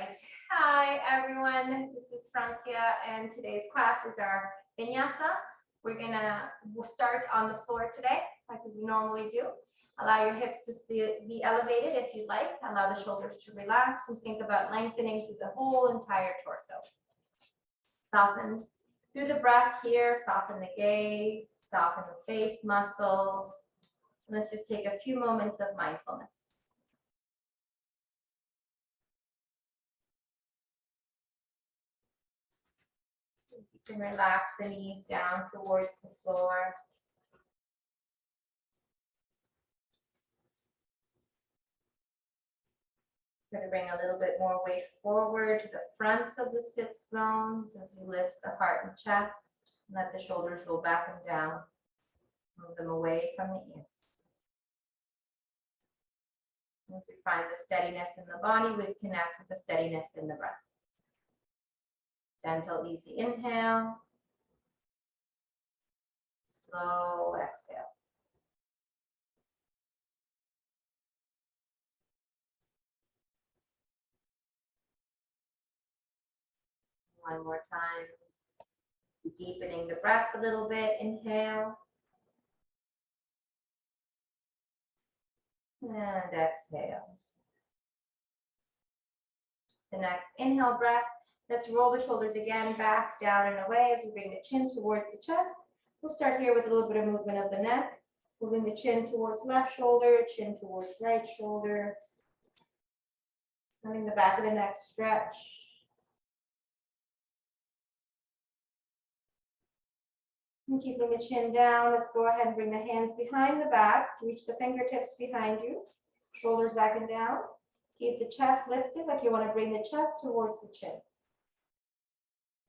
right. Hi, everyone. This is Francia, and today's class is our Vinyasa. We'll start on the floor today, like we normally do. Allow your hips to be elevated if you like. Allow the shoulders to relax and think about lengthening through the whole entire torso. Soften through the breath here. Soften the gaze. Soften the face muscles. Let's just take a few moments of mindfulness. You can relax the knees down towards the floor. Going to bring a little bit more weight forward to the fronts of the sits bones as you lift the heart and chest. Let the shoulders go back and down. Move them away from the ears. As we find the steadiness in the body, we connect with the steadiness in the breath. Gentle, easy inhale. Slow exhale. One more time. Deepening the breath a little bit. Inhale. And exhale. The next inhale breath. Let's roll the shoulders again, back, down, and away as we bring the chin towards the chest. We'll start here with a little bit of movement of the neck. Moving the chin towards left shoulder, chin towards right shoulder. Letting the back of the neck stretch. And keeping the chin down, let's go ahead and bring the hands behind the back. Reach the fingertips behind you. Shoulders back and down. Keep the chest lifted like you want to bring the chest towards the chin.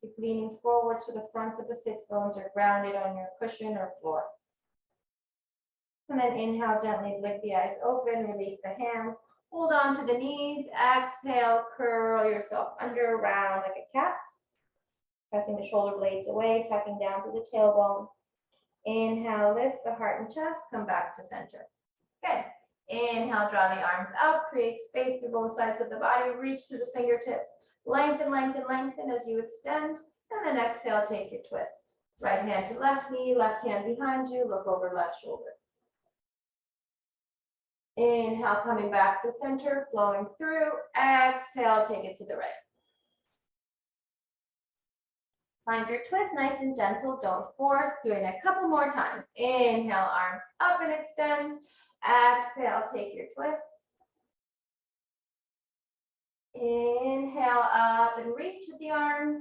Keep leaning forward so the fronts of the sits bones are grounded on your cushion or floor. And then inhale, gently blink the eyes open, release the hands. Hold on to the knees. Exhale, curl yourself under, round like a cat. Pressing the shoulder blades away, tucking down through the tailbone. Inhale, lift the heart and chest, come back to center. Good. Inhale, draw the arms up, create space through both sides of the body, reach through the fingertips. Lengthen, lengthen, lengthen as you extend, and then exhale, take your twist. Right hand to left knee, left hand behind you, look over left shoulder. Inhale, coming back to center, flowing through. Exhale, take it to the right. Find your twist nice and gentle, don't force. Doing a couple more times. Inhale, arms up and extend. Exhale, take your twist. Inhale up and reach with the arms.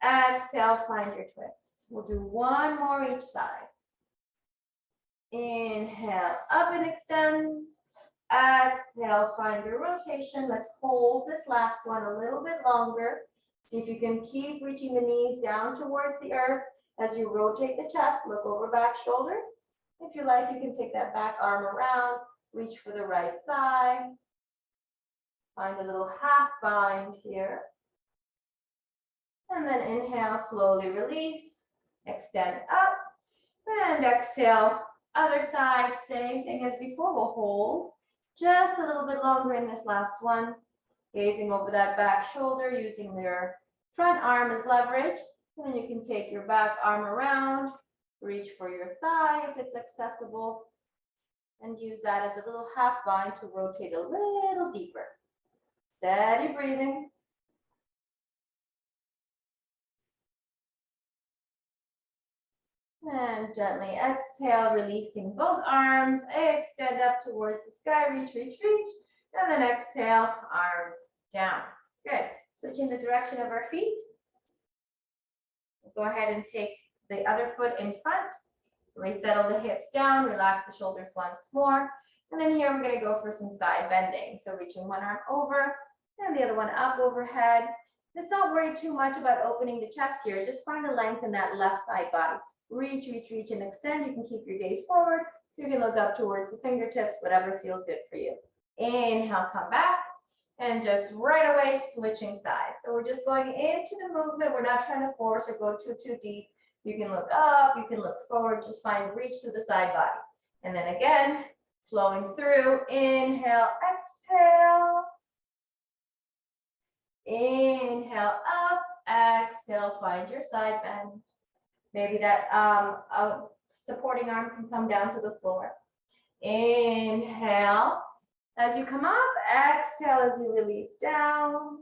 Exhale, find your twist. We'll do one more each side. Inhale, up and extend. Exhale, find your rotation. Let's hold this last one a little bit longer. See if you can keep reaching the knees down towards the earth. As you rotate the chest, look over back shoulder. If you like, you can take that back arm around, reach for the right thigh. Find a little half bind here. And then inhale, slowly release. Extend up. And exhale, other side, same thing as before. We'll hold just a little bit longer in this last one. Gazing over that back shoulder, using your front arm as leverage. And then you can take your back arm around, reach for your thigh if it's accessible, and use that as a little half bind to rotate a little deeper. Steady breathing. And gently exhale, releasing both arms. Extend up towards the sky, reach, reach, reach. And then exhale, arms down. Good. Switching the direction of our feet. We'll go ahead and take the other foot in front. Resettle the hips down, relax the shoulders once more. And then here we're going to go for some side bending. So reaching one arm over and the other one up overhead. Let's not worry too much about opening the chest here. Just find a length in that left side body. Reach, reach, reach, and extend. You can keep your gaze forward. You can look up towards the fingertips, whatever feels good for you. Inhale, come back, and just right away switching sides. So we're just going into the movement. We're not trying to force or go too deep. You can look up, you can look forward, just find reach through the side body. And then again, flowing through, inhale, exhale. Inhale up, exhale, find your side bend. Maybe that supporting arm can come down to the floor. Inhale. As you come up, exhale as you release down.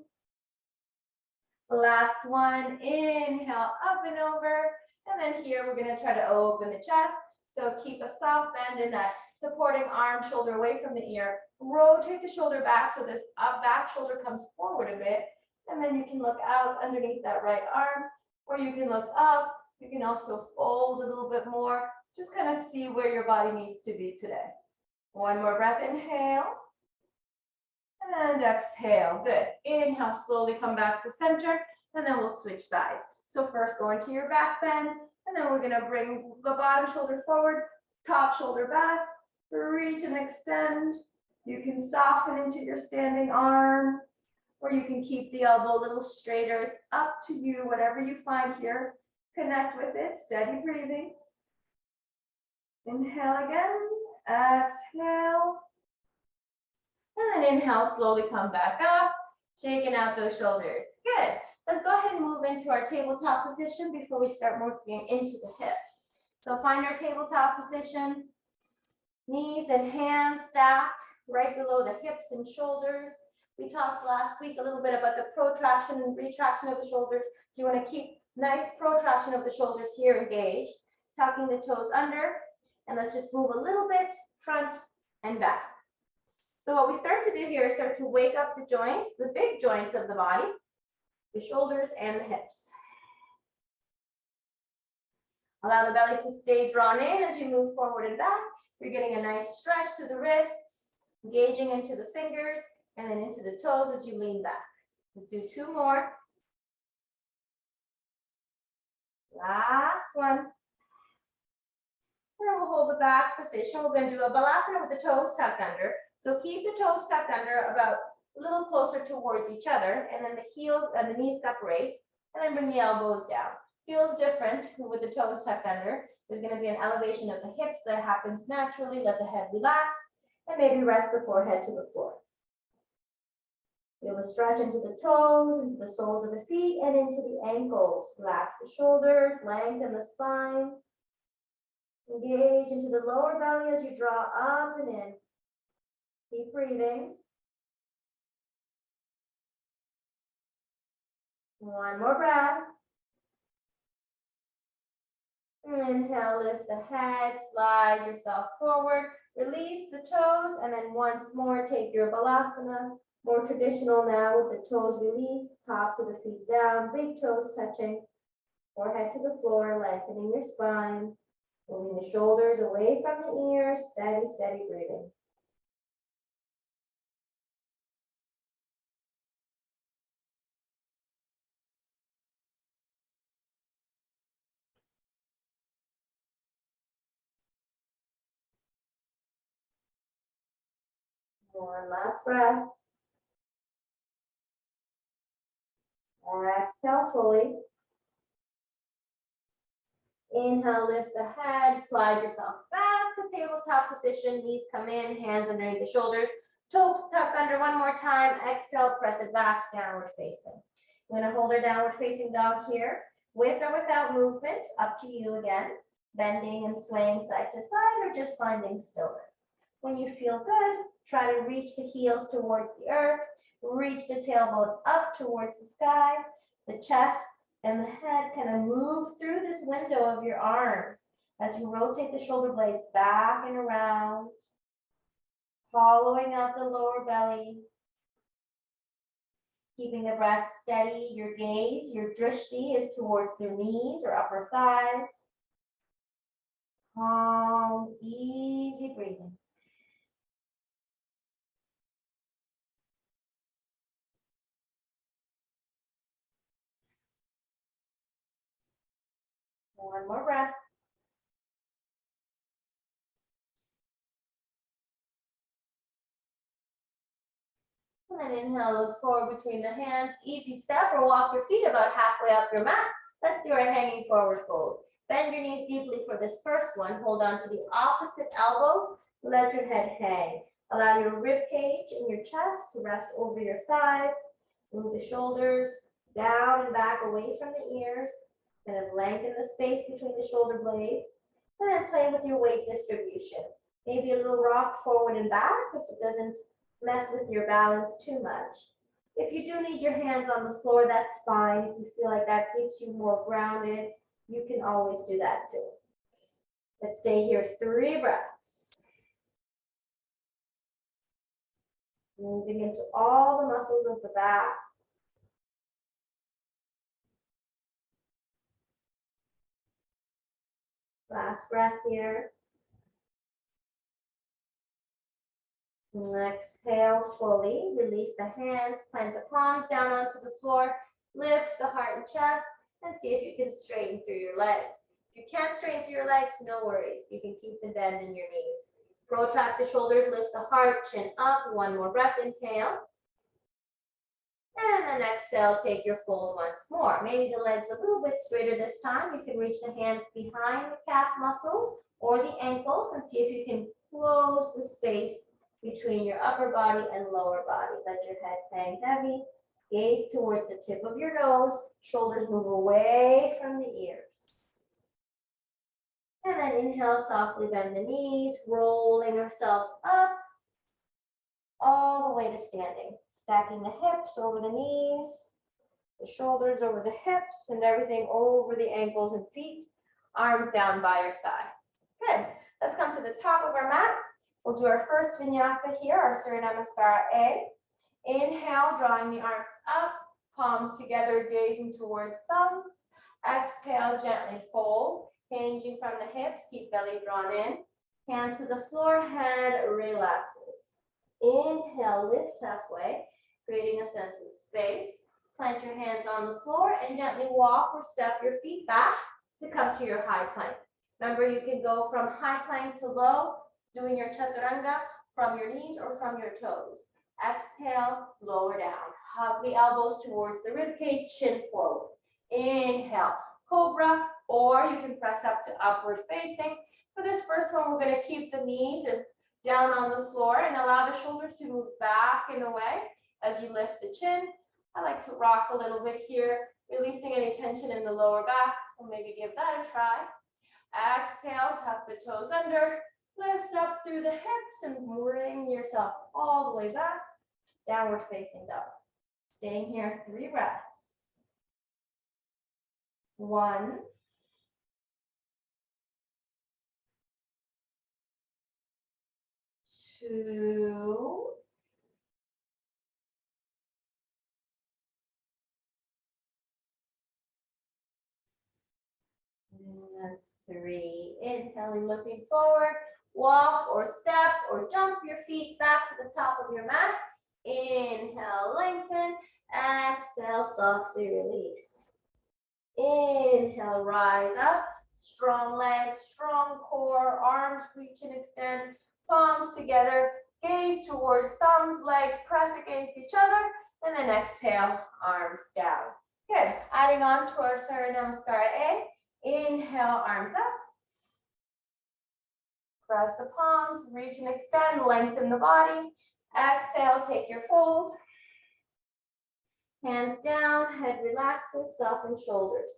Last one, inhale up and over. And then here we're gonna try to open the chest. So keep a soft bend in that supporting arm, shoulder away from the ear. Rotate the shoulder back so this back shoulder comes forward a bit. And then you can look out underneath that right arm, or you can look up. You can also fold a little bit more. Just kind of see where your body needs to be today. One more breath, inhale. And exhale, good. Inhale, slowly come back to center, and then we'll switch sides. So first go into your back bend, and then we're gonna bring the bottom shoulder forward, top shoulder back, reach and extend. You can soften into your standing arm, or you can keep the elbow a little straighter. It's up to you, whatever you find here. Connect with it, steady breathing. Inhale again, exhale. And then inhale, slowly come back up, shaking out those shoulders. Good. Let's go ahead and move into our tabletop position before we start working into the hips. So find our tabletop position. Knees and hands stacked right below the hips and shoulders. We talked last week a little bit about the protraction and retraction of the shoulders. So you want to keep nice protraction of the shoulders here engaged, tucking the toes under. And let's just move a little bit front and back. So what we start to do here is start to wake up the joints, the big joints of the body, the shoulders and the hips. Allow the belly to stay drawn in as you move forward and back. You're getting a nice stretch through the wrists, engaging into the fingers, and then into the toes as you lean back. Let's do two more. Last one. And then we'll hold the back position. We're going to do a Halasana with the toes tucked under. So keep the toes tucked under about a little closer towards each other, and then the heels and the knees separate, and then bring the elbows down. Feels different with the toes tucked under. There's going to be an elevation of the hips that happens naturally. Let the head relax, and maybe rest the forehead to the floor. Feel the stretch into the toes, into the soles of the feet, and into the ankles. Relax the shoulders, lengthen the spine. Engage into the lower belly as you draw up and in. Keep breathing. One more breath. Inhale, lift the head, slide yourself forward, release the toes, and then once more take your Halasana. More traditional now with the toes released, tops of the feet down, big toes touching, forehead to the floor, lengthening your spine, moving the shoulders away from the ears, steady, steady breathing. One last breath. Exhale fully. Inhale, lift the head, slide yourself back to tabletop position. Knees come in, hands underneath the shoulders. Toes tuck under one more time. Exhale, press it back, downward facing. I'm going to hold our downward facing dog here. With or without movement, up to you again. Bending and swaying side to side or just finding stillness. When you feel good, try to reach the heels towards the earth. Reach the tailbone up towards the sky. The chest and the head kind of move through this window of your arms as you rotate the shoulder blades back and around, hollowing out the lower belly, keeping the breath steady. Your gaze, your drishti is towards the knees or upper thighs. Calm, easy breathing. One more breath. And then inhale, look forward between the hands. Easy step or walk your feet about halfway up your mat. Let's do our hanging forward fold. Bend your knees deeply for this first one. Hold on to the opposite elbows. Let your head hang. Allow your rib cage and your chest to rest over your thighs. Move the shoulders down and back away from the ears. Kind of lengthen the space between the shoulder blades. And then play with your weight distribution. Maybe a little rock forward and back if it doesn't mess with your balance too much. If you do need your hands on the floor, that's fine. If you feel like that keeps you more grounded, you can always do that too. Let's stay here 3 breaths. Moving into all the muscles of the back. Last breath here. Exhale fully. Release the hands. Plant the palms down onto the floor. Lift the heart and chest. And see if you can straighten through your legs. If you can't straighten through your legs, no worries. You can keep the bend in your knees. Protract the shoulders. Lift the heart. Chin up. One more breath. Inhale. And then exhale, take your fold once more. Maybe the legs a little bit straighter this time. You can reach the hands behind the calf muscles or the ankles and see if you can close the space between your upper body and lower body. Let your head hang heavy. Gaze towards the tip of your nose. Shoulders move away from the ears. And then inhale, softly bend the knees, rolling ourselves up all the way to standing. Stacking the hips over the knees, the shoulders over the hips, and everything over the ankles and feet. Arms down by your side. Good. Let's come to the top of our mat. We'll do our first vinyasa here, our Surya Namaskara A. Inhale, drawing the arms up, palms together, gazing towards thumbs. Exhale, gently fold, hinging from the hips, keep belly drawn in. Hands to the floor, head relaxes. Inhale, lift halfway, creating a sense of space. Plant your hands on the floor and gently walk or step your feet back to come to your high plank. Remember, you can go from high plank to low, doing your Chaturanga from your knees or from your toes. Exhale, lower down. Hug the elbows towards the rib cage, chin forward. Inhale, cobra, or you can press up to upward facing. For this first one, we're going to keep the knees down on the floor and allow the shoulders to move back and away as you lift the chin. I like to rock a little bit here, releasing any tension in the lower back, so maybe give that a try. Exhale, tuck the toes under, lift up through the hips and bring yourself all the way back, downward facing dog. Staying here 3 breaths. 1, 2, and 3. Inhaling, looking forward. Walk or step or jump your feet back to the top of your mat. Inhale, lengthen. Exhale, softly release. Inhale, rise up. Strong legs, strong core, arms reach and extend. Palms together, gaze towards thumbs, legs press against each other. And then exhale, arms down. Good. Adding on to our Surya Namaskara A. Inhale, arms up. Press the palms, reach and extend, lengthen the body. Exhale, take your fold. Hands down, head relaxes, soften shoulders.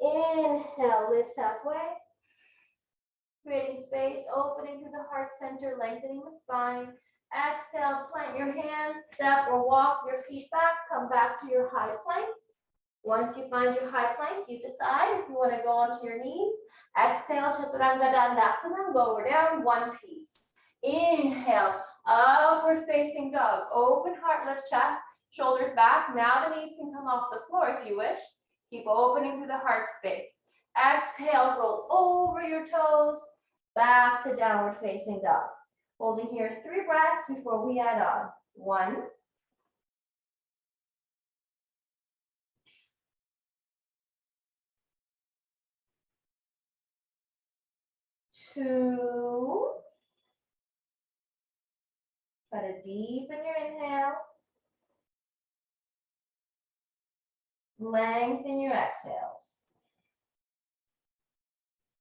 Inhale, lift halfway. Creating space, opening to the heart center, lengthening the spine. Exhale, plant your hands, step or walk your feet back, come back to your high plank. Once you find your high plank, you decide if you want to go onto your knees. Exhale, Chaturanga Dandasana, lower down, one piece. Inhale, upward facing dog. Open heart, lift chest, shoulders back. Now the knees can come off the floor if you wish. Keep opening through the heart space. Exhale, roll over your toes, back to downward facing dog. Holding here 3 breaths before we add on. 1, 2. Try to deepen your inhales. Lengthen your exhales.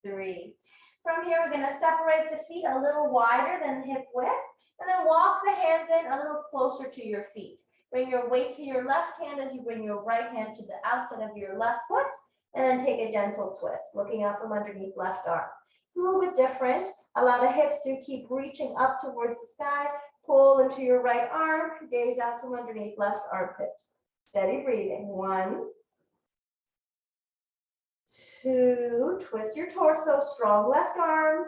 3. From here, we're going to separate the feet a little wider than hip width, and then walk the hands in a little closer to your feet. Bring your weight to your left hand as you bring your right hand to the outside of your left foot, and then take a gentle twist, looking out from underneath left arm. It's a little bit different. Allow the hips to keep reaching up towards the sky. Pull into your right arm, gaze out from underneath left armpit. Steady breathing. 1, 2, twist your torso, strong left arm.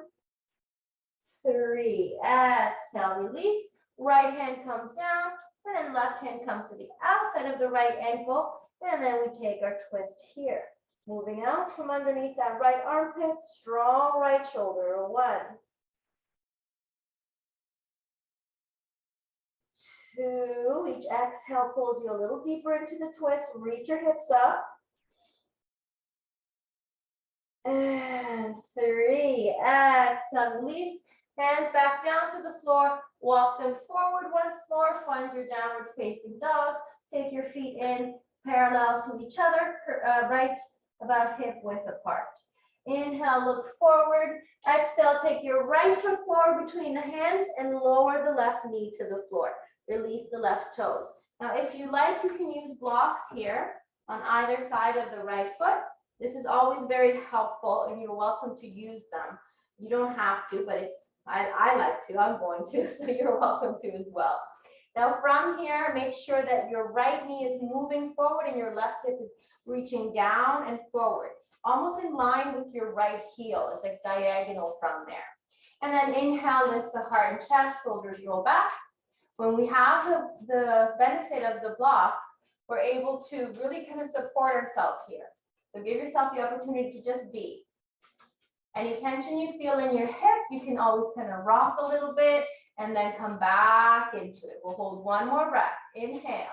3, exhale, release. Right hand comes down, and then left hand comes to the outside of the right ankle, and then we take our twist here. Moving out from underneath that right armpit, strong right shoulder. 1, 2, each exhale pulls you a little deeper into the twist. Reach your hips up. And 3, exhale, release. Hands back down to the floor. Walk them forward once more. Find your downward facing dog. Take your feet in parallel to each other, right about hip width apart. Inhale, look forward. Exhale, take your right foot forward between the hands and lower the left knee to the floor. Release the left toes. Now, if you like, you can use blocks here on either side of the right foot. This is always very helpful, and you're welcome to use them. You don't have to, but I like to, I'm going to, so you're welcome to as well. Now from here, make sure that your right knee is moving forward and your left hip is reaching down and forward, almost in line with your right heel. It's like diagonal from there. And then inhale, lift the heart and chest, shoulders roll back. When we have the benefit of the blocks, we're able to really kind of support ourselves here. So give yourself the opportunity to just be. Any tension you feel in your hip, you can always kind of rock a little bit and then come back into it. We'll hold one more breath. Inhale.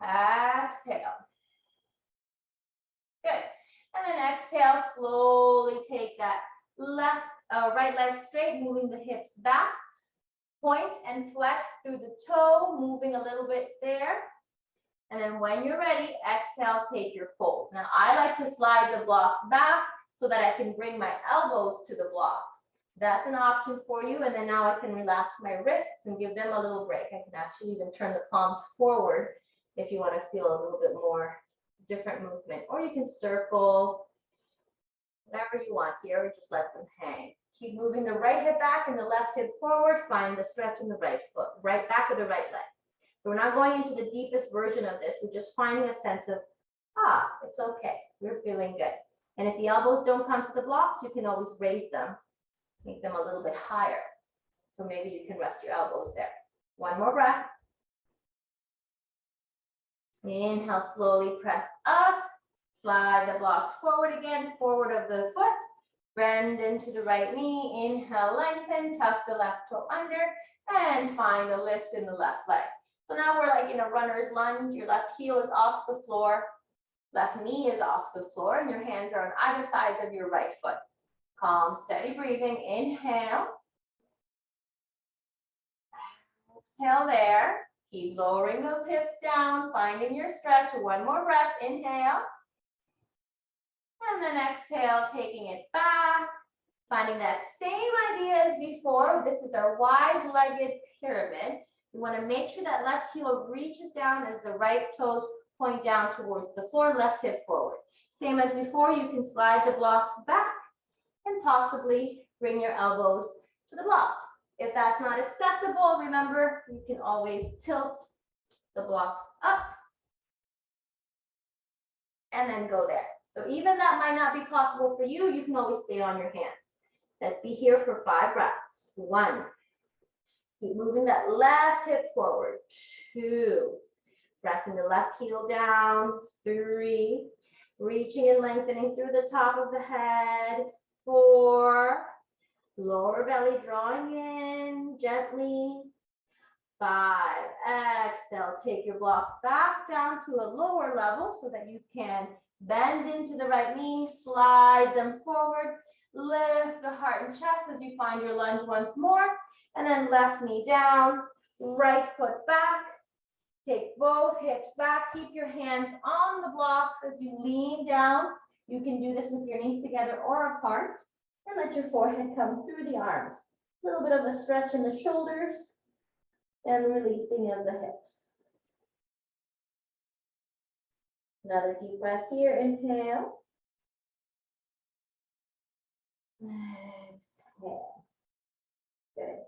Exhale. Good. And then exhale, slowly take that right leg straight, moving the hips back. Point and flex through the toe, moving a little bit there. And then when you're ready, exhale, take your fold. Now, I like to slide the blocks back so that I can bring my elbows to the blocks. That's an option for you. And then now I can relax my wrists and give them a little break. I can actually even turn the palms forward if you want to feel a little bit more different movement. Or you can circle, whatever you want here, or just let them hang. Keep moving the right hip back and the left hip forward. Find the stretch in the right foot, right back of the right leg. We're not going into the deepest version of this. We're just finding a sense of, it's okay. We're feeling good. And if the elbows don't come to the blocks, you can always raise them, make them a little bit higher. So maybe you can rest your elbows there. One more breath. Inhale, slowly press up. Slide the blocks forward again, forward of the foot. Bend into the right knee. Inhale, lengthen, tuck the left toe under, and find a lift in the left leg. So now we're like in a runner's lunge. Your left heel is off the floor, left knee is off the floor, and your hands are on either sides of your right foot. Calm, steady breathing. Inhale. Exhale there. Keep lowering those hips down, finding your stretch. One more breath. Inhale. And then exhale, taking it back. Finding that same idea as before. This is our wide-legged pyramid. You want to make sure that left heel reaches down as the right toes point down towards the floor, left hip forward. Same as before, you can slide the blocks back and possibly bring your elbows to the blocks. If that's not accessible, remember, you can always tilt the blocks up and then go there. So even that might not be possible for you, you can always stay on your hands. Let's be here for 5 breaths. 1. Keep moving that left hip forward. 2. Pressing the left heel down. 3. Reaching and lengthening through the top of the head. 4. Lower belly drawing in gently. 5. Exhale. Take your blocks back down to a lower level so that you can bend into the right knee. Slide them forward. Lift the heart and chest as you find your lunge once more. And then left knee down, right foot back. Take both hips back. Keep your hands on the blocks as you lean down. You can do this with your knees together or apart. And let your forehead come through the arms. A little bit of a stretch in the shoulders. and releasing of the hips. Another deep breath here, inhale. Exhale. Good.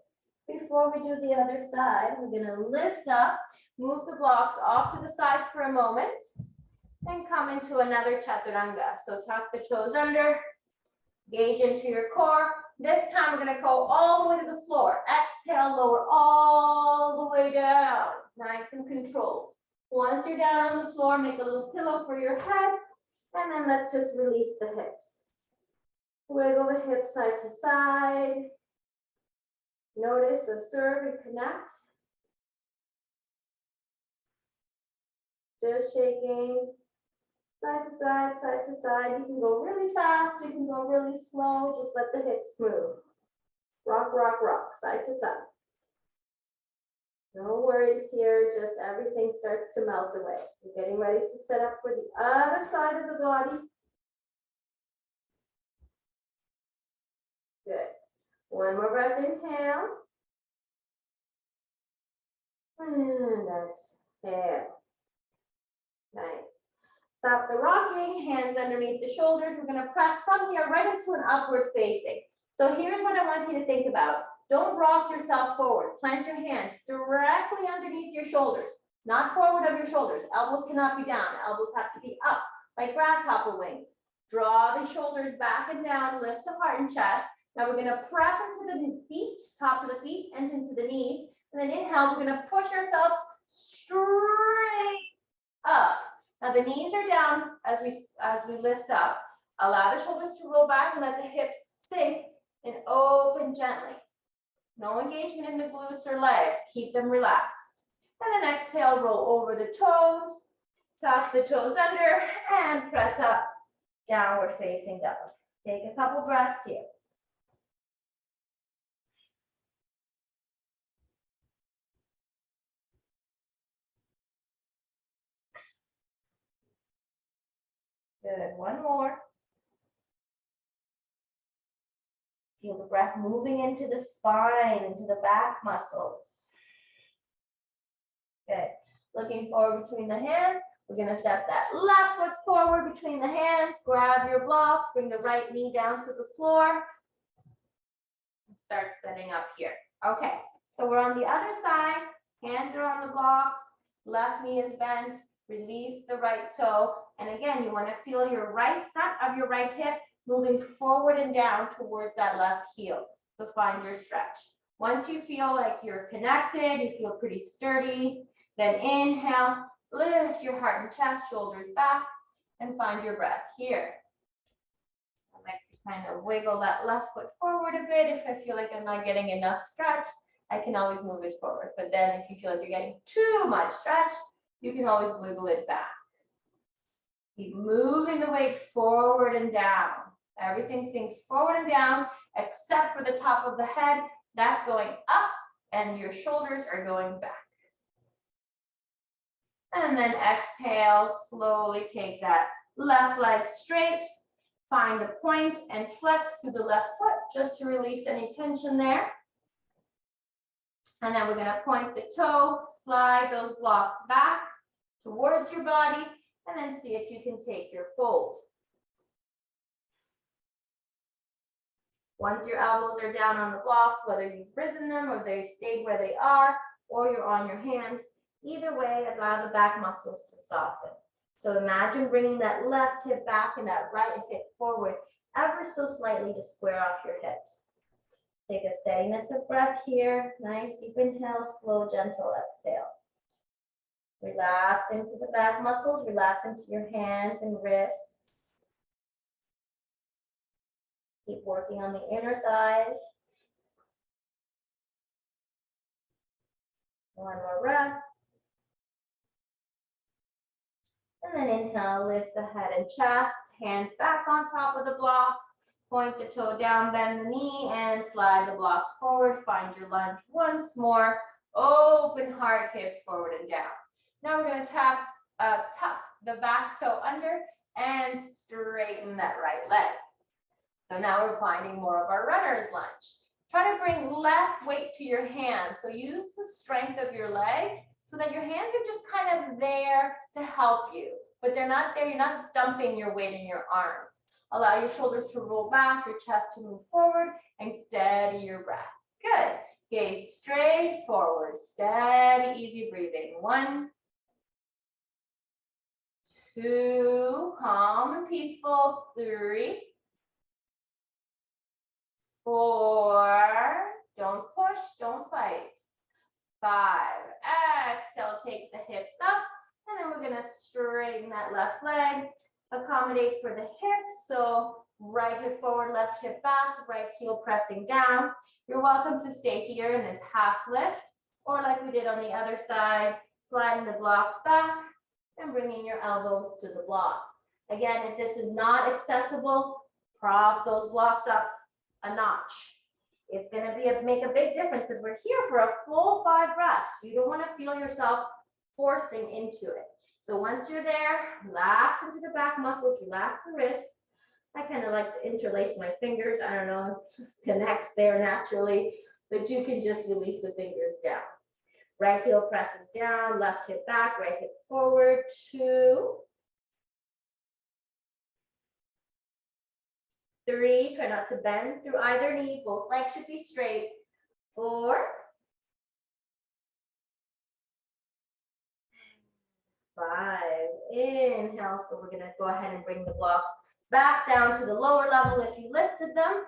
Before we do the other side, we're gonna lift up, move the blocks off to the side for a moment, and come into another Chaturanga. So tuck the toes under, gauge into your core. This time we're gonna go all the way to the floor. Exhale, lower all the way down. Nice and controlled. Once you're down on the floor, make a little pillow for your head, and then let's just release the hips. Wiggle the hips side to side. Notice, observe, and connect. Just shaking side to side, side to side. You can go really fast, you can go really slow. Just let the hips move. Rock, rock, rock, side to side. No worries here, just everything starts to melt away. We're getting ready to set up for the other side of the body. Good. One more breath, inhale. And exhale. Nice. Stop the rocking, hands underneath the shoulders. We're gonna press from here right into an upward facing. So here's what I want you to think about. Don't rock yourself forward. Plant your hands directly underneath your shoulders, not forward of your shoulders. Elbows cannot be down. Elbows have to be up, like grasshopper wings. Draw the shoulders back and down, lift the heart and chest. Now we're gonna press into the feet, tops of the feet, and into the knees. And then inhale, we're gonna push ourselves straight up. Now the knees are down as we lift up. Allow the shoulders to roll back and let the hips sink and open gently. No engagement in the glutes or legs. Keep them relaxed. And then exhale, roll over the toes, tuck the toes under, and press up, downward facing dog. Take a couple breaths here. Good, one more. Feel the breath moving into the spine, into the back muscles. Good. Looking forward between the hands. We're gonna step that left foot forward between the hands. Grab your blocks, bring the right knee down to the floor. And start setting up here. Okay, so we're on the other side. Hands are on the blocks. Left knee is bent. Release the right toe. And again, you wanna feel your right front of your right hip moving forward and down towards that left heel to find your stretch. Once you feel like you're connected, you feel pretty sturdy, then inhale, lift your heart and chest, shoulders back, and find your breath here. I like to kind of wiggle that left foot forward a bit. If I feel like I'm not getting enough stretch, I can always move it forward. But then if you feel like you're getting too much stretch, you can always wiggle it back. Keep moving the weight forward and down. Everything thinks forward and down, except for the top of the head. That's going up, and your shoulders are going back. And then exhale, slowly take that left leg straight. Find a point and flex through the left foot just to release any tension there. And then we're gonna point the toe, slide those blocks back towards your body, and then see if you can take your fold. Once your elbows are down on the blocks, whether you've risen them or they stayed where they are, or you're on your hands, either way, allow the back muscles to soften. So imagine bringing that left hip back and that right hip forward ever so slightly to square off your hips. Take a steadiness of breath here. Nice deep inhale, slow, gentle exhale. Relax into the back muscles, relax into your hands and wrists. Keep working on the inner thighs. One more breath. And then inhale, lift the head and chest, hands back on top of the blocks. Point the toe down, bend the knee, and slide the blocks forward. Find your lunge once more. Open heart, hips forward and down. Now we're going to tuck the back toe under and straighten that right leg. So now we're finding more of our runner's lunge. Try to bring less weight to your hands. So use the strength of your legs so that your hands are just kind of there to help you, but they're not there. You're not dumping your weight in your arms. Allow your shoulders to roll back, your chest to move forward, and steady your breath. Good. Gaze straight forward. Steady, easy breathing. 1, 2, calm and peaceful. 3, 4, don't push, don't fight. 5, exhale, take the hips up, and then we're gonna straighten that left leg, accommodate for the hips. So right hip forward, left hip back, right heel pressing down. You're welcome to stay here in this half lift, or like we did on the other side, sliding the blocks back and bringing your elbows to the blocks. Again, if this is not accessible, prop those blocks up a notch. It's gonna make a big difference because we're here for a full 5 breaths. You don't wanna feel yourself forcing into it. So once you're there, relax into the back muscles, relax the wrists. I kind of like to interlace my fingers. I don't know, it just connects there naturally, but you can just release the fingers down. Right heel presses down, left hip back, right hip forward. 2, 3, try not to bend through either knee. Both legs should be straight. 4, 5, inhale. So we're gonna go ahead and bring the blocks back down to the lower level if you lifted them.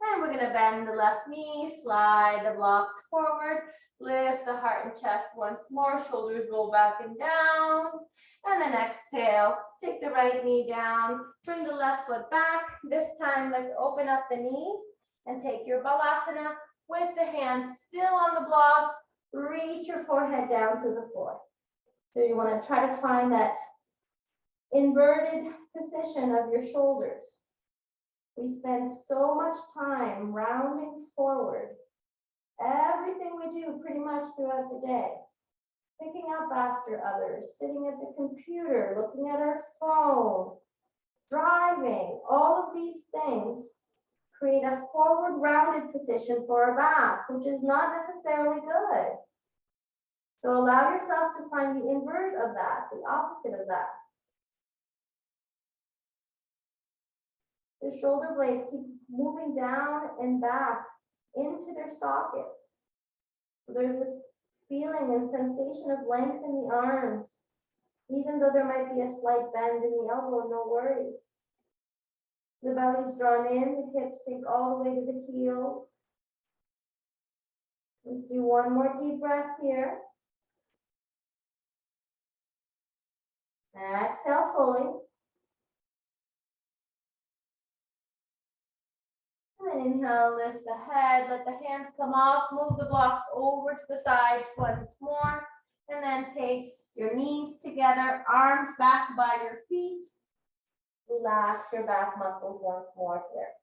And we're gonna bend the left knee, slide the blocks forward, lift the heart and chest once more, shoulders roll back and down. And then exhale, take the right knee down, bring the left foot back. This time, let's open up the knees and take your Halasana with the hands still on the blocks. Reach your forehead down to the floor. So you want to try to find that inverted position of your shoulders. We spend so much time rounding forward. Everything we do pretty much throughout the day. Picking up after others, sitting at the computer, looking at our phone, driving, all of these things create a forward rounded position for our back, which is not necessarily good. So allow yourself to find the invert of that, the opposite of that. The shoulder blades keep moving down and back into their sockets. So there's this feeling and sensation of length in the arms. Even though there might be a slight bend in the elbow, no worries. The belly's drawn in, the hips sink all the way to the heels. Let's do one more deep breath here. Exhale fully. And then inhale, lift the head, let the hands come off, move the blocks over to the sides once more. And then take your knees together, arms back by your feet. Relax your back muscles once more here.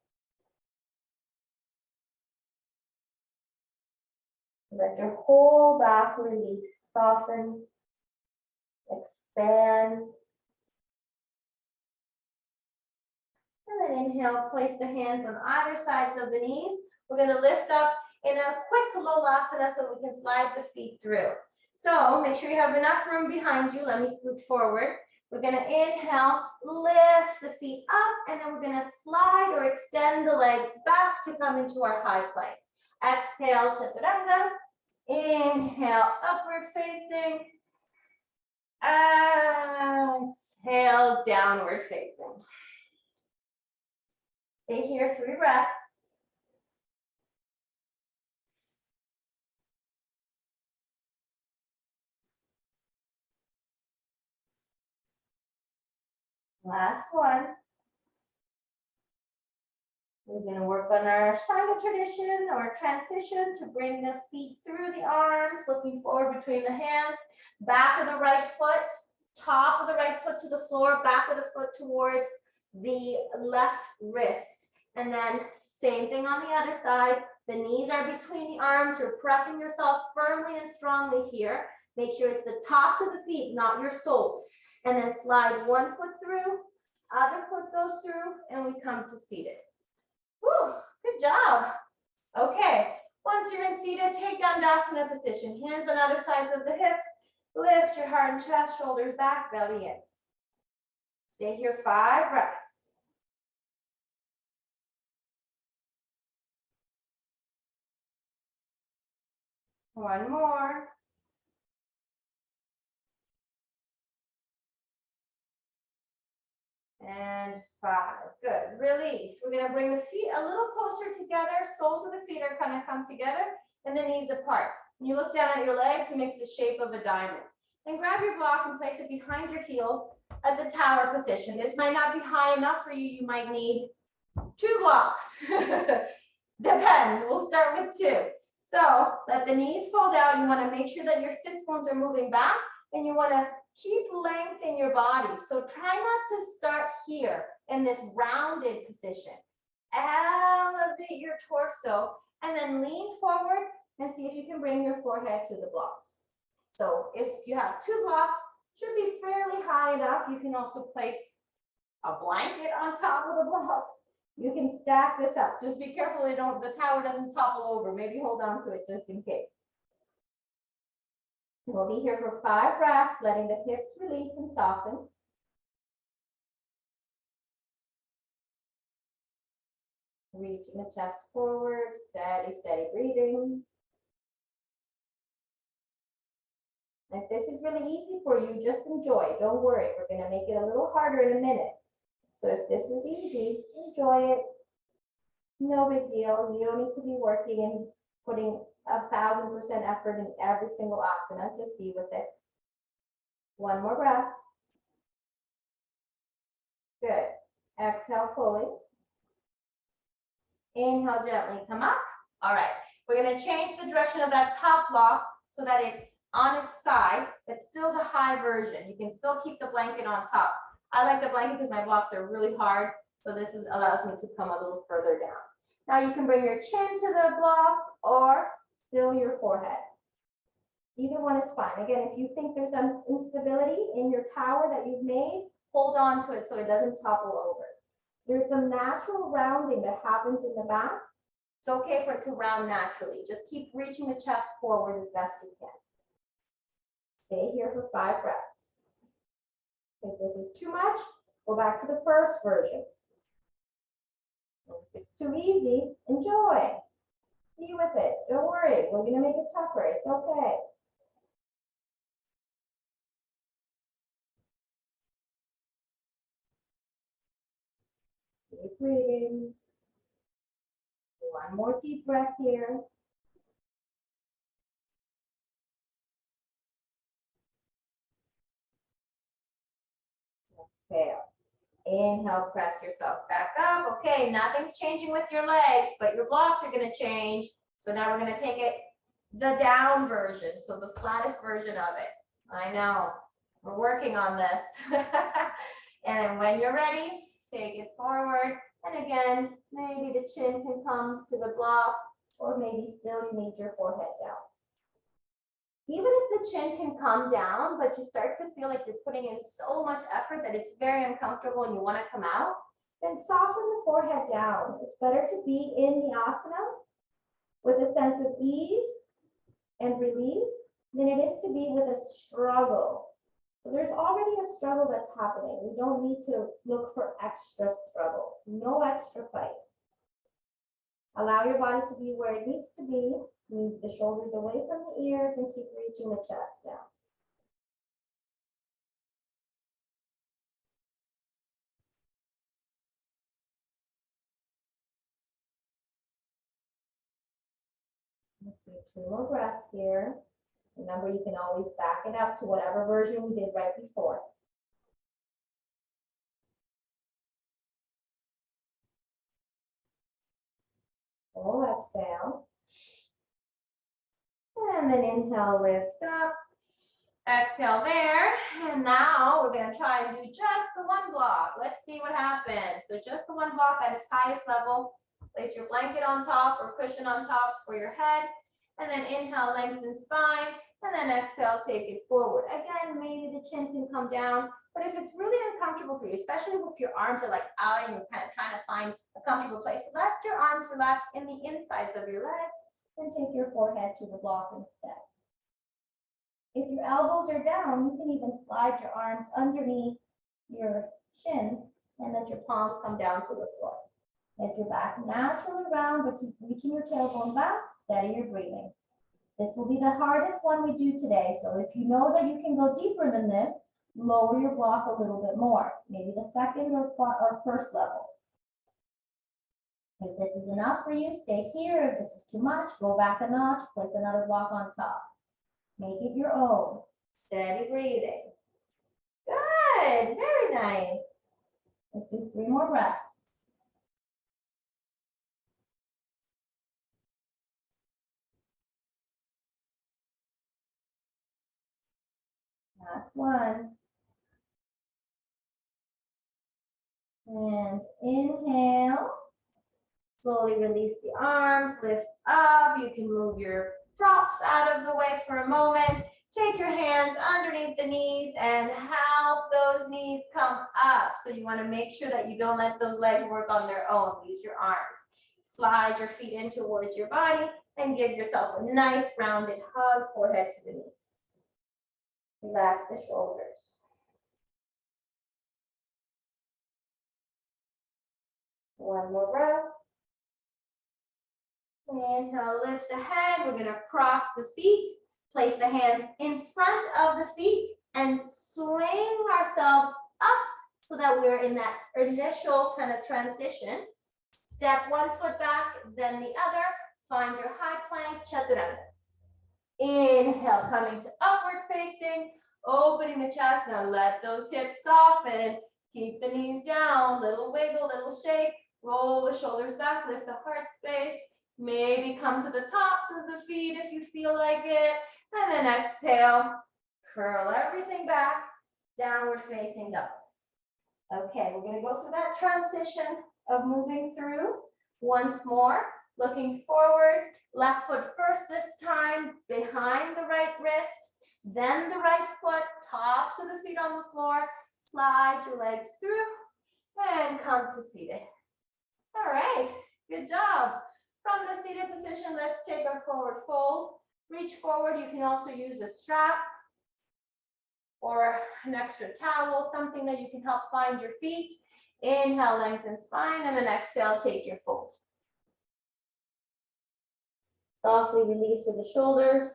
Let your whole back release, soften, expand. And then inhale, place the hands on either sides of the knees. We're going to lift up in a quick Halasana so we can slide the feet through. So make sure you have enough room behind you. Let me scoot forward. We're going to inhale, lift the feet up, and then we're going to slide or extend the legs back to come into our high plank. Exhale, Chaturanga. Inhale, upward facing. Exhale, downward facing. Stay here, 3 breaths. Last one. We're going to work on our Ashtanga tradition or transition to bring the feet through the arms, looking forward between the hands, back of the right foot, top of the right foot to the floor, back of the foot towards the left wrist. And then same thing on the other side. The knees are between the arms. You're pressing yourself firmly and strongly here. Make sure it's the tops of the feet, not your soles. And then slide one foot through, other foot goes through, and we come to seated. Woo, good job. Okay, once you're in seated, take Dandasana position. Hands on other sides of the hips. Lift your heart and chest, shoulders back, belly in. Stay here 5 breaths. One more. And 5. Good. Release. We're going to bring the feet a little closer together. Soles of the feet are going to come together and the knees apart. When you look down at your legs, it makes the shape of a diamond. Then grab your block and place it behind your heels at the tower position. This might not be high enough for you. You might need 2 blocks. Depends. We'll start with 2. So let the knees fall down. You want to make sure that your sits bones are moving back, and you want to keep length in your body. So try not to start here in this rounded position. Elevate your torso and then lean forward and see if you can bring your forehead to the blocks. So if you have 2 blocks, should be fairly high enough. You can also place a blanket on top of the blocks. You can stack this up. Just be careful the tower doesn't topple over. Maybe hold on to it just in case. We'll be here for 5 breaths, letting the hips release and soften. Reaching the chest forward, steady, steady breathing. If this is really easy for you, just enjoy. Don't worry, we're going to make it a little harder in a minute. So if this is easy, enjoy it. No big deal. You don't need to be working and putting 1,000% effort in every single asana. Just be with it. One more breath. Good. Exhale fully. Inhale gently, come up. All right. We're going to change the direction of that top block so that it's on its side, but still the high version. You can still keep the blanket on top. I like the blanket because my blocks are really hard, so this allows me to come a little further down. Now you can bring your chin to the block or still your forehead. Either one is fine. Again, if you think there's some instability in your tower that you've made, hold on to it so it doesn't topple over. There's some natural rounding that happens in the back. It's okay for it to round naturally. Just keep reaching the chest forward as best you can. Stay here for 5 breaths. If this is too much, go back to the first version. If it's too easy, enjoy. Be with it. Don't worry. We're going to make it tougher. It's okay. Keep breathing. One more deep breath here. Exhale. Inhale, press yourself back up. Okay, nothing's changing with your legs, but your blocks are going to change. So now we're going to take it the down version, so the flattest version of it. I know, we're working on this. And when you're ready, take it forward. And again, maybe the chin can come to the block, or maybe still you need your forehead down. Even if the chin can come down, but you start to feel like you're putting in so much effort that it's very uncomfortable and you want to come out, then soften the forehead down. It's better to be in the asana with a sense of ease and release than it is to be with a struggle. So there's already a struggle that's happening. We don't need to look for extra struggle. No extra fight. Allow your body to be where it needs to be. Move the shoulders away from the ears and keep reaching the chest down. Let's do 2 more breaths here. Remember, you can always back it up to whatever version we did right before. Full exhale. And then inhale, lift up. Exhale there. And now we're going to try and do just the one block. Let's see what happens. So just the one block at its highest level. Place your blanket on top or cushion on top for your head. And then inhale, lengthen spine. And then exhale, take it forward. Again, maybe the chin can come down, but if it's really uncomfortable for you, especially if your arms are like out and you're kind of trying to find a comfortable place, let your arms relax in the insides of your legs and take your forehead to the block instead. If your elbows are down, you can even slide your arms underneath your shins and let your palms come down to the floor. Let your back naturally round, but keep reaching your tailbone back, steady your breathing. This will be the hardest one we do today, so if you know that you can go deeper than this, lower your block a little bit more, maybe the second or first level. If this is enough for you, stay here. If this is too much, go back a notch, place another block on top. Make it your own. Steady breathing. Good, very nice. Let's do 3 more breaths. Last one. And inhale. Slowly release the arms, lift up. You can move your props out of the way for a moment. Take your hands underneath the knees and help those knees come up. So you want to make sure that you don't let those legs work on their own. Use your arms. Slide your feet in towards your body and give yourself a nice rounded hug, forehead to the knees. Relax the shoulders. One more breath. Inhale, lift the head. We're going to cross the feet. Place the hands in front of the feet and swing ourselves up so that we're in that initial kind of transition. Step one foot back, then the other. Find your high plank, Chaturanga. Inhale, coming to upward facing, opening the chest. Now let those hips soften. Keep the knees down, little wiggle, little shake. Roll the shoulders back, lift the heart space. Maybe come to the tops of the feet if you feel like it. And then exhale, curl everything back, downward facing dog. Okay, we're gonna go through that transition of moving through once more. Looking forward, left foot first this time, behind the right wrist, then the right foot, tops of the feet on the floor. Slide your legs through and come to seated. All right, good job. From the seated position, let's take our forward fold. Reach forward. You can also use a strap or an extra towel, something that you can help find your feet. Inhale, lengthen spine, and then exhale, take your fold. Softly release to the shoulders.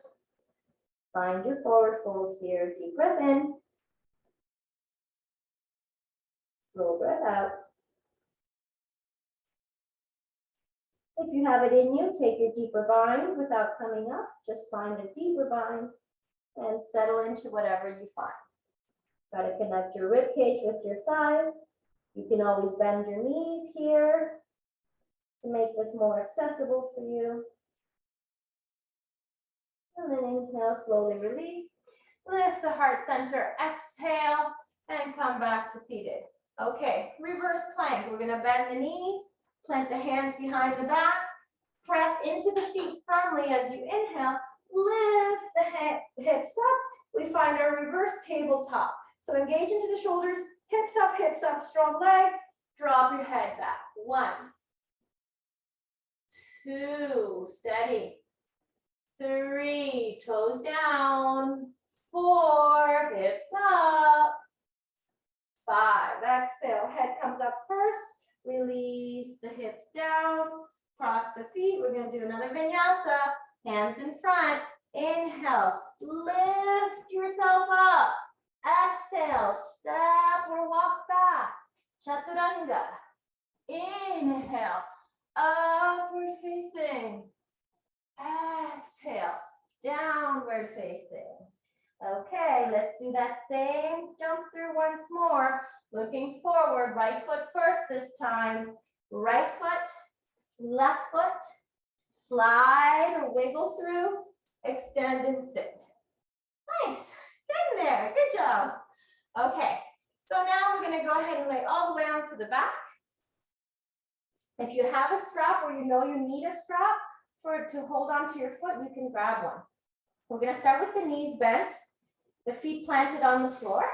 Find your forward fold here. Deep breath in. Slow breath out. If you have it in you, take your deeper bind without coming up. Just find a deeper bind and settle into whatever you find. Try to connect your rib cage with your thighs. You can always bend your knees here to make this more accessible for you. And then inhale, slowly release. Lift the heart center, exhale, and come back to seated. Okay, reverse plank. We're gonna bend the knees. Plant the hands behind the back. Press into the feet firmly as you inhale. Lift the hips up. We find our reverse tabletop. So engage into the shoulders, hips up, strong legs. Drop your head back. 1, 2, steady. 3, toes down. 4, hips up. 5, exhale, head comes up first. Release the hips down, cross the feet. We're going to do another vinyasa. Hands in front. Inhale, lift yourself up. Exhale, step or walk back. Chaturanga. Inhale, upward facing. Exhale, downward facing. Okay, let's do that same jump through once more. Looking forward, right foot first this time. Right foot, left foot, slide or wiggle through, extend and sit. Nice, getting there, good job. Okay, so now we're gonna go ahead and lay all the way onto the back. If you have a strap or you know you need a strap to hold onto your foot, you can grab one. We're gonna start with the knees bent, the feet planted on the floor.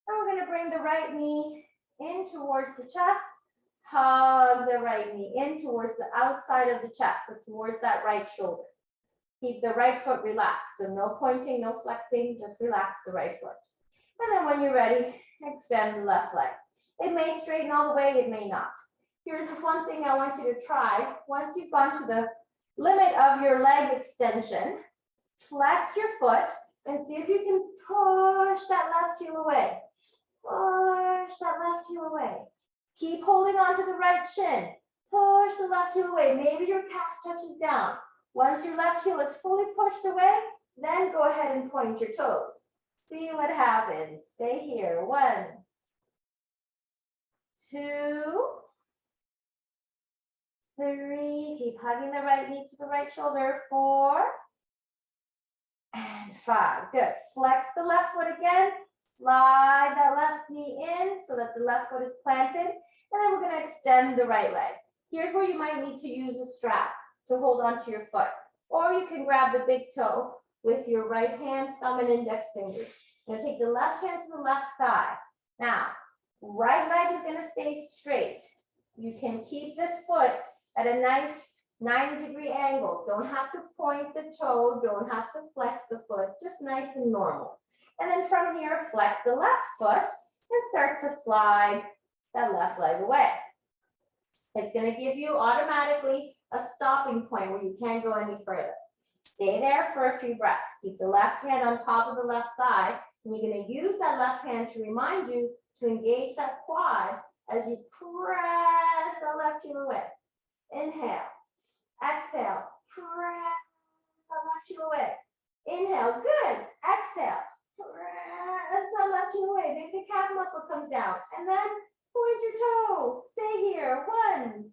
And we're gonna bring the right knee in towards the chest, hug the right knee in towards the outside of the chest, so towards that right shoulder. Keep the right foot relaxed, so no pointing, no flexing, just relax the right foot. And then when you're ready, extend the left leg. It may straighten all the way, it may not. Here's the one thing I want you to try. Once you've gone to the limit of your leg extension, flex your foot and see if you can push that left heel away. Push that left heel away. Keep holding on to the right shin. Push the left heel away. Maybe your calf touches down. Once your left heel is fully pushed away, then go ahead and point your toes. See what happens. Stay here. 1, 2, 3. Keep hugging the right knee to the right shoulder. 4 and 5. Good. Flex the left foot again. Slide that left knee in so that the left foot is planted. And then we're going to extend the right leg. Here's where you might need to use a strap to hold onto your foot. Or you can grab the big toe with your right hand, thumb, and index fingers. You're going to take the left hand to the left thigh. Now, right leg is going to stay straight. You can keep this foot at a nice 90-degree angle. Don't have to point the toe. Don't have to flex the foot. Just nice and normal. And then from here, flex the left foot and start to slide that left leg away. It's going to give you automatically a stopping point where you can't go any further. Stay there for a few breaths. Keep the left hand on top of the left thigh. And you're going to use that left hand to remind you to engage that quad as you press the left heel away. Inhale. Exhale. Press the left heel away. Inhale. Good. Exhale. Press the left heel away. Maybe the calf muscle comes down. And then point your toe. Stay here. 1.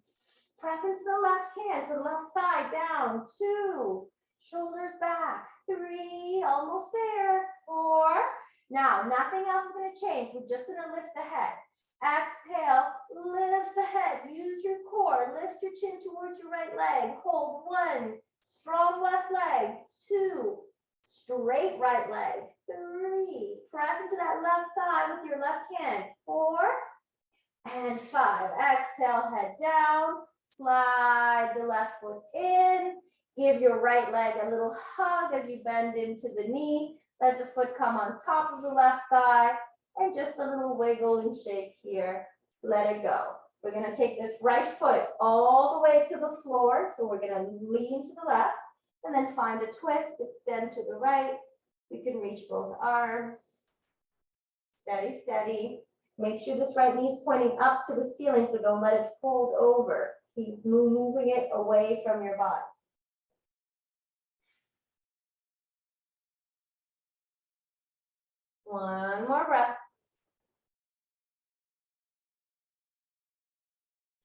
Press into the left hand. So the left thigh down. 2. Shoulders back. 3. Almost there. 4. Now, nothing else is going to change. We're just going to lift the head. Exhale. Lift the head. Use your core. Lift your chin towards your right leg. Hold. 1. Strong left leg. 2. Straight right leg. 3. Press into that left thigh with your left hand. 4 and 5. Exhale, head down. Slide the left foot in. Give your right leg a little hug as you bend into the knee. Let the foot come on top of the left thigh. And just a little wiggle and shake here. Let it go. We're going to take this right foot all the way to the floor. So we're going to lean to the left. And then find a twist, extend to the right. We can reach both arms. Steady, steady. Make sure this right knee is pointing up to the ceiling, so don't let it fold over. Keep moving it away from your body. One more breath.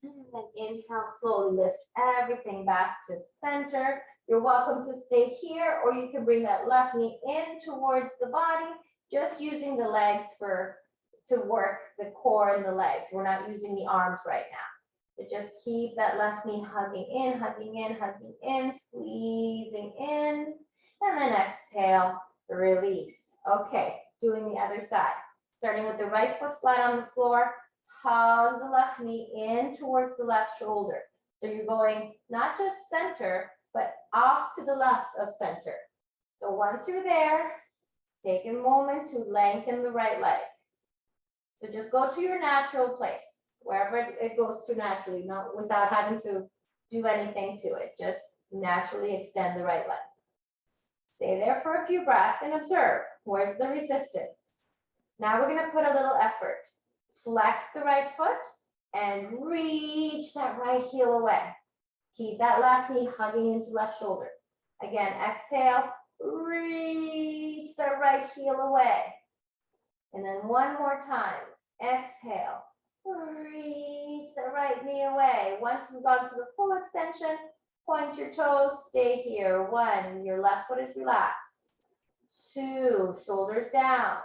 And then inhale, slowly lift everything back to center. You're welcome to stay here, or you can bring that left knee in towards the body, just using the legs to work the core and the legs. We're not using the arms right now. So just keep that left knee hugging in, hugging in, hugging in, squeezing in, and then exhale, release. Okay, doing the other side. Starting with the right foot flat on the floor, hug the left knee in towards the left shoulder. So you're going not just center, but off to the left of center. So once you're there, take a moment to lengthen the right leg. So just go to your natural place, wherever it goes to naturally, not without having to do anything to it. Just naturally extend the right leg. Stay there for a few breaths and observe, where's the resistance? Now we're going to put a little effort. Flex the right foot and reach that right heel away. Keep that left knee hugging into left shoulder. Again, exhale, reach the right heel away. And then one more time, exhale, reach the right knee away. Once you've gone to the full extension, point your toes, stay here. 1, your left foot is relaxed. 2, shoulders down.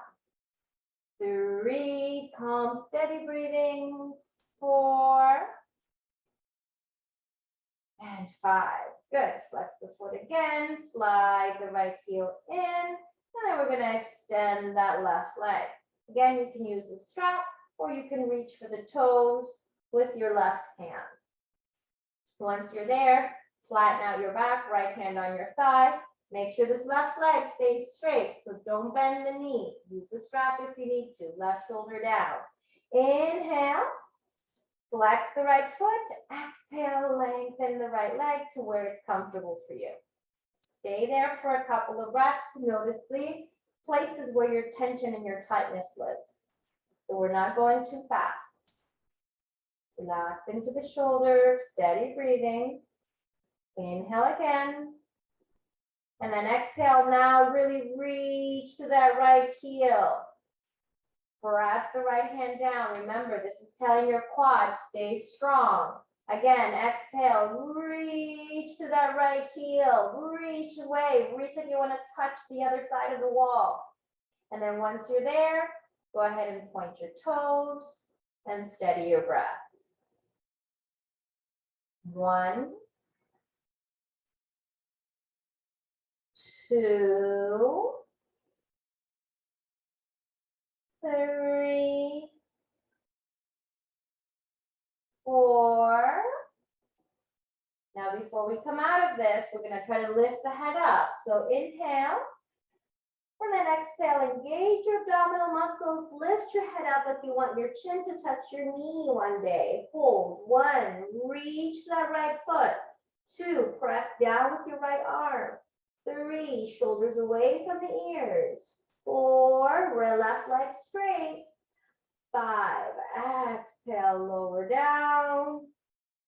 3, calm, steady breathing. 4 and 5. Good. Flex the foot again. Slide the right heel in. And then we're going to extend that left leg. Again, you can use the strap or you can reach for the toes with your left hand. Once you're there, flatten out your back, right hand on your thigh. Make sure this left leg stays straight, so don't bend the knee. Use the strap if you need to. Left shoulder down. Inhale, flex the right foot. Exhale, lengthen the right leg to where it's comfortable for you. Stay there for a couple of breaths to notice the places where your tension and your tightness lives. So we're not going too fast. Relax into the shoulders, steady breathing. Inhale again. And then exhale, now really reach to that right heel. Press the right hand down. Remember, this is telling your quad, stay strong. Again, exhale, reach to that right heel. Reach away, reach like you want to touch the other side of the wall. And then once you're there, go ahead and point your toes and steady your breath. 1, 2, 3, 4. Now, before we come out of this, we're going to try to lift the head up. So inhale, and then exhale, engage your abdominal muscles. Lift your head up like you want your chin to touch your knee one day. Hold. 1, reach that right foot. 2, press down with your right arm. 3, shoulders away from the ears. 4, left leg straight. 5, exhale, lower down.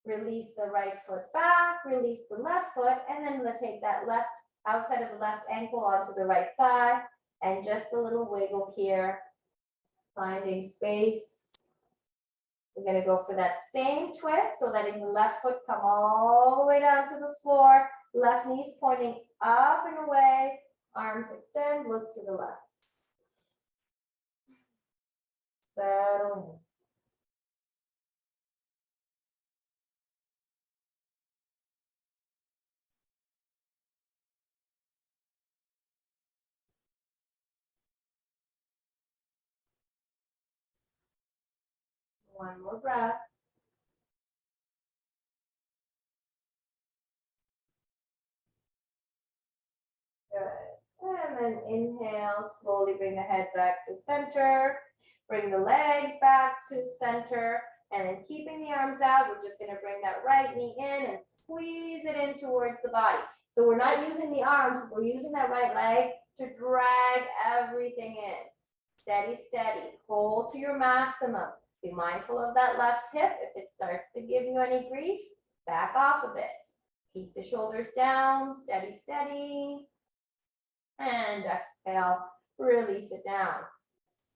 Release the right foot back, release the left foot, and then let's take that left outside of the left ankle onto the right thigh, and just a little wiggle here, finding space. We're going to go for that same twist, so letting the left foot come all the way down to the floor, left knee's pointing up and away, arms extend, look to the left. Settle in. One more breath. Good. And then inhale, slowly bring the head back to center. Bring the legs back to center. And then keeping the arms out, we're just going to bring that right knee in and squeeze it in towards the body. So we're not using the arms, we're using that right leg to drag everything in. Steady, steady. Hold to your maximum. Be mindful of that left hip. If it starts to give you any grief, back off a bit. Keep the shoulders down, steady, steady. And exhale, release it down.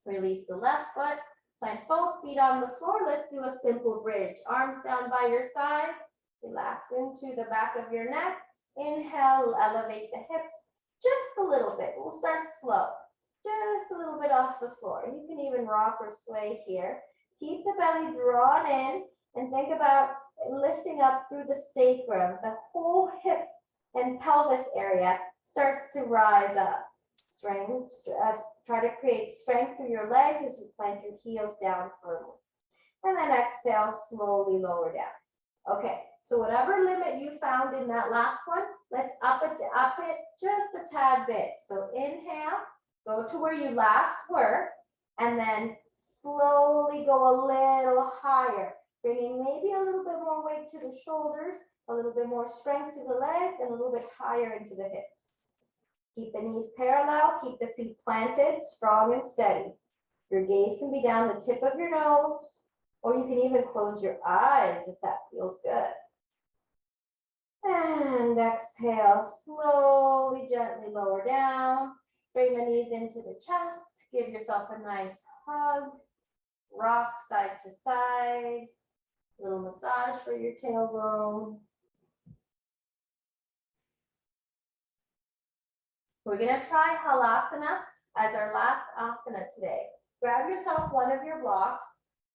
Release the left foot. Plant both feet on the floor. Let's do a simple bridge. Arms down by your sides. Relax into the back of your neck. Inhale, elevate the hips just a little bit. We'll start slow. Just a little bit off the floor. You can even rock or sway here. Keep the belly drawn in and think about lifting up through the sacrum. The whole hip and pelvis area starts to rise up. Strength, try to create strength through your legs as you plant your heels down firmly. And then exhale, slowly lower down. Okay, so whatever limit you found in that last one, let's up it just a tad bit. So inhale, go to where you last were, and then slowly go a little higher, bringing maybe a little bit more weight to the shoulders, a little bit more strength to the legs, and a little bit higher into the hips. Keep the knees parallel, keep the feet planted, strong and steady. Your gaze can be down the tip of your nose, or you can even close your eyes if that feels good. And exhale, slowly, gently lower down. Bring the knees into the chest. Give yourself a nice hug. Rock side to side. A little massage for your tailbone. We're going to try Halasana as our last asana today. Grab yourself one of your blocks,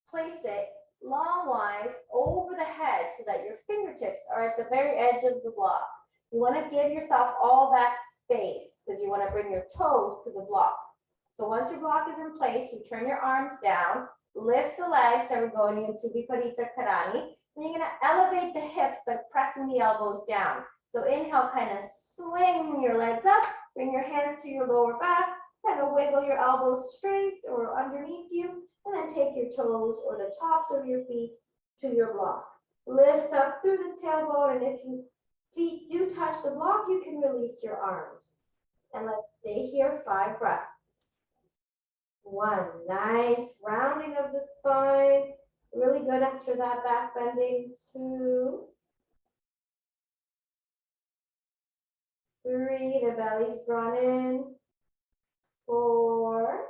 place it longwise over the head so that your fingertips are at the very edge of the block. You want to give yourself all that space because you want to bring your toes to the block. So once your block is in place, you turn your arms down, lift the legs, and we're going into Viparita Karani. Then you're going to elevate the hips by pressing the elbows down. So inhale, kind of swing your legs up, bring your hands to your lower back, kind of wiggle your elbows straight or underneath you, and then take your toes or the tops of your feet to your block. Lift up through the tailbone, and if your feet do touch the block, you can release your arms. And let's stay here 5 breaths. 1, nice rounding of the spine. Really good after that back bending. 2, 3, the belly's drawn in. 4,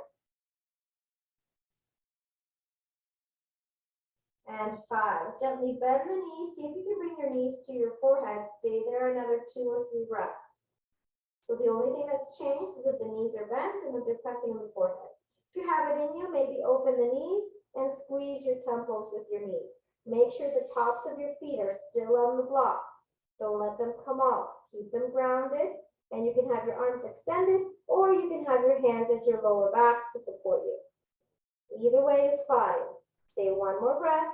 and 5. Gently bend the knees. See if you can bring your knees to your forehead. Stay there another 2 or 3 breaths. So the only thing that's changed is that the knees are bent and that they're pressing on the forehead. If you have it in you, maybe open the knees and squeeze your temples with your knees. Make sure the tops of your feet are still on the block. Don't let them come off. Keep them grounded, and you can have your arms extended, or you can have your hands at your lower back to support you. Either way is fine. Stay 1 more breath.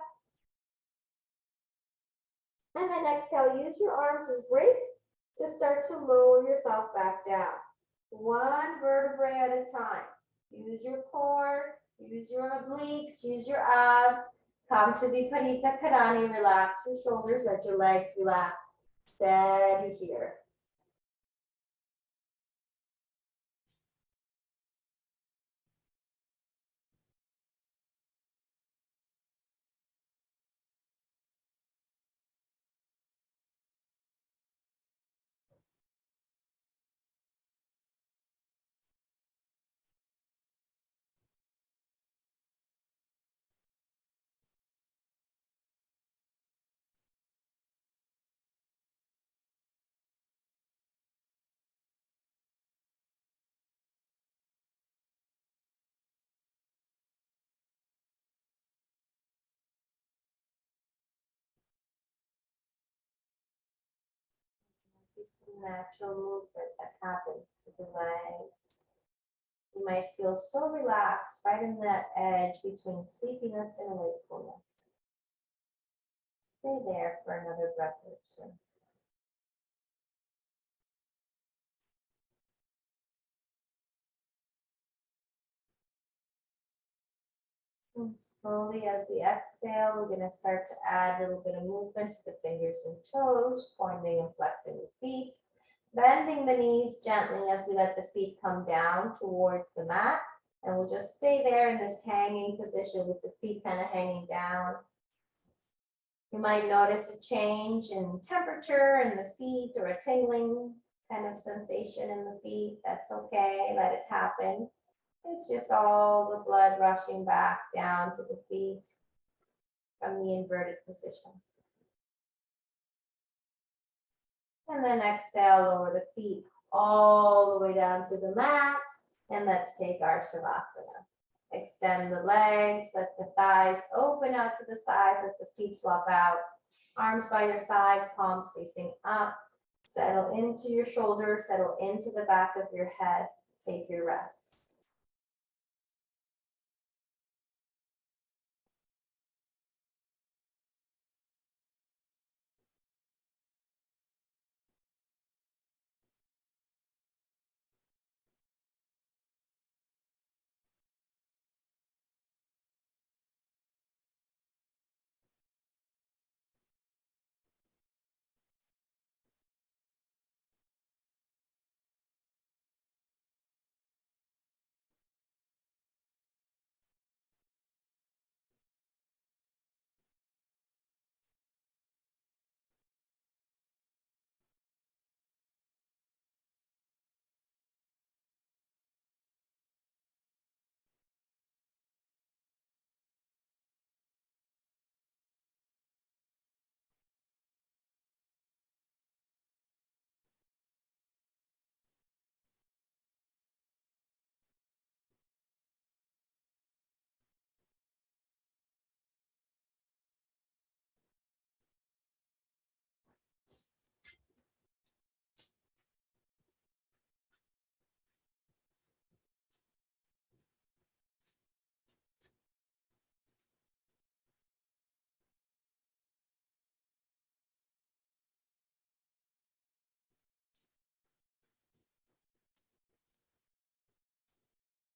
And then exhale, use your arms as brakes to start to lower yourself back down. 1 vertebrae at a time. Use your core, use your obliques, use your abs. Come to Viparita Karani, relax your shoulders, let your legs relax. Steady here. This natural movement that happens to the legs. You might feel so relaxed right in that edge between sleepiness and wakefulness. Stay there for another breath or 2. And slowly as we exhale, we're going to start to add a little bit of movement to the fingers and toes, pointing and flexing the feet, bending the knees gently as we let the feet come down towards the mat. And we'll just stay there in this hanging position with the feet kind of hanging down. You might notice a change in temperature in the feet or a tingling kind of sensation in the feet. That's okay, let it happen. It's just all the blood rushing back down to the feet from the inverted position. And then exhale, lower the feet all the way down to the mat. And let's take our Savasana. Extend the legs, let the thighs open out to the sides, let the feet flop out. Arms by your sides, palms facing up. Settle into your shoulders, settle into the back of your head. Take your rest.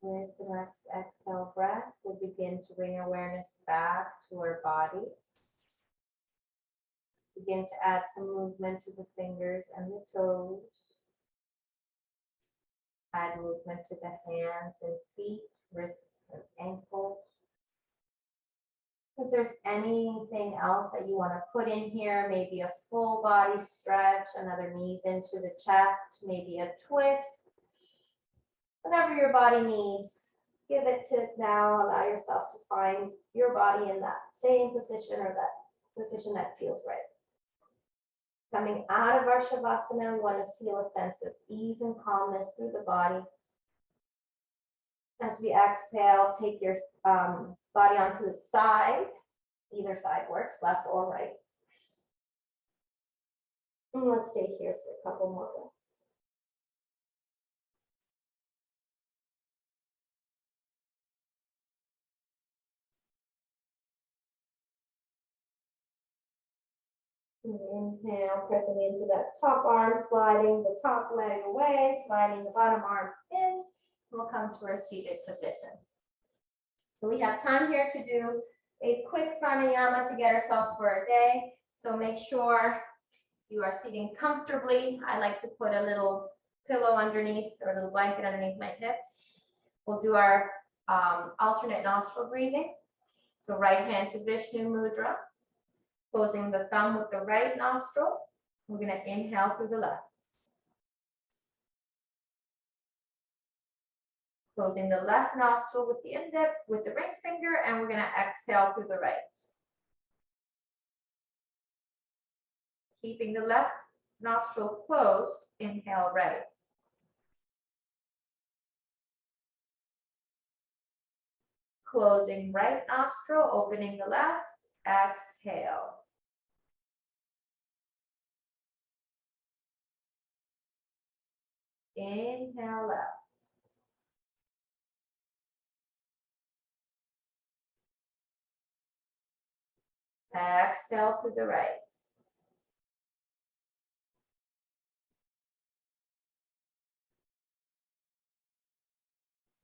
With the next exhale breath, we'll begin to bring awareness back to our bodies. Begin to add some movement to the fingers and the toes. Add movement to the hands and feet, wrists and ankles. If there's anything else that you want to put in here, maybe a full body stretch, another knees into the chest, maybe a twist. Whatever your body needs, give it to it now. Allow yourself to find your body in that same position or that position that feels right. Coming out of our Savasana, we want to feel a sense of ease and calmness through the body. As we exhale, take your body onto its side. Either side works, left or right. And let's stay here for a couple more breaths. Inhale, pressing into that top arm, sliding the top leg away, sliding the bottom arm in. We'll come to our seated position. So we have time here to do a quick pranayama to get ourselves for our day. So make sure you are sitting comfortably. I like to put a little pillow underneath or a little blanket underneath my hips. We'll do our alternate nostril breathing. So right hand to Vishnu Mudra. Closing the thumb with the right nostril. We're going to inhale through the left. Closing the left nostril with the index, with the ring finger, and we're going to exhale through the right. Keeping the left nostril closed, inhale right. Closing right nostril, opening the left, exhale. Inhale left. Exhale through the right.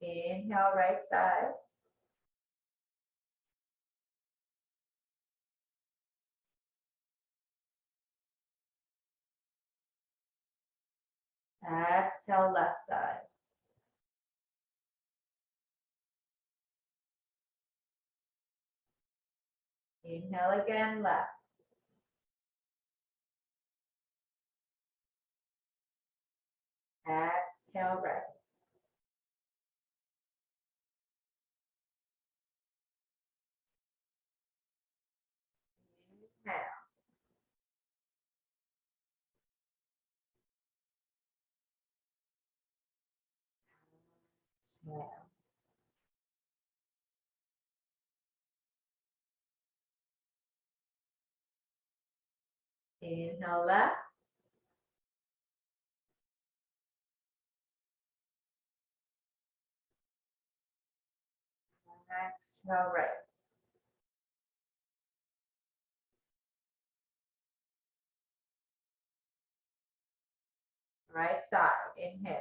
Inhale right side. Exhale left side. Inhale again, left. Exhale right. Inhale. Exhale. Inhale left. Exhale right. Right side, inhale.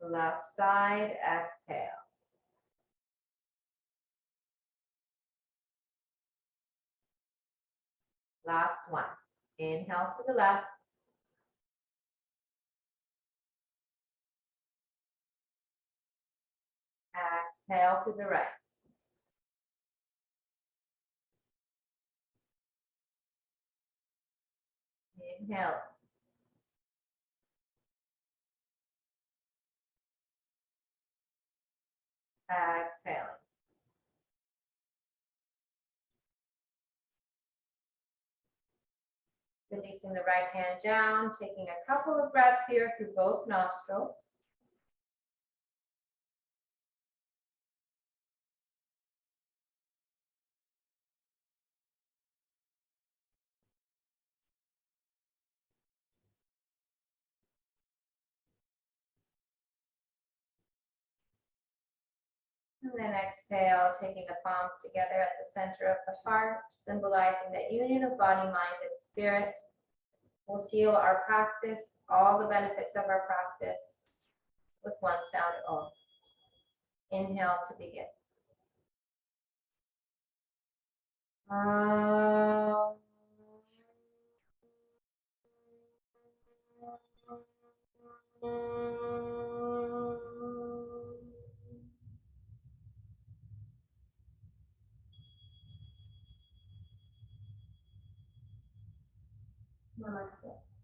Left side, exhale. Last one. Inhale to the left. Exhale to the right. Inhale. Exhaling. Releasing the right hand down, taking a couple of breaths here through both nostrils. And then exhale, taking the palms together at the center of the heart, symbolizing that union of body, mind, and spirit. We'll seal our practice, all the benefits of our practice, with one sound Om. Inhale to begin. Namaste.